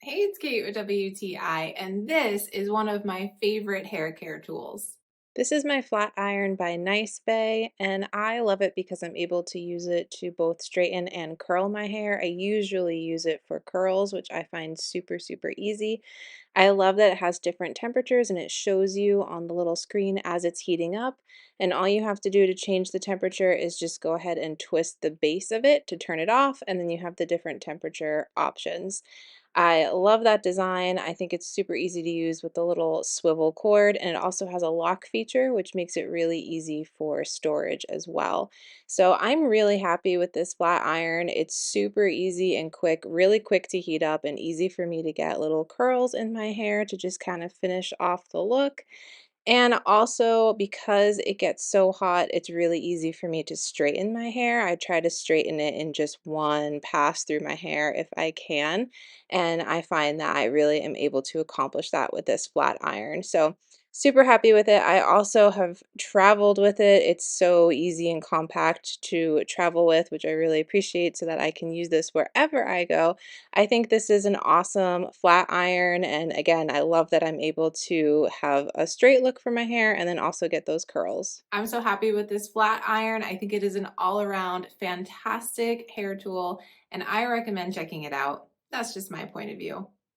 Hey, it's Kate with WTI, and this is one of my favorite hair care tools. This is my flat iron by Nicebay, and I love it because I'm able to use it to both straighten and curl my hair. I usually use it for curls, which I find super, super easy. I love that it has different temperatures and it shows you on the little screen as it's heating up. And all you have to do to change the temperature is just go ahead and twist the base of it to turn it off, and then you have the different temperature options. I love that design. I think it's super easy to use with the little swivel cord, and it also has a lock feature, which makes it really easy for storage as well. So I'm really happy with this flat iron. It's super easy and quick, really quick to heat up, and easy for me to get little curls in my hair to just kind of finish off the look. And also because it gets so hot, it's really easy for me to straighten my hair. I try to straighten it in just one pass through my hair if I can. And I find that I really am able to accomplish that with this flat iron. So super happy with it. I also have traveled with it. It's so easy and compact to travel with, which I really appreciate so that I can use this wherever I go. I think this is an awesome flat iron, and again, I love that I'm able to have a straight look for my hair and then also get those curls. I'm so happy with this flat iron. I think it is an all-around fantastic hair tool, and I recommend checking it out. That's just my point of view.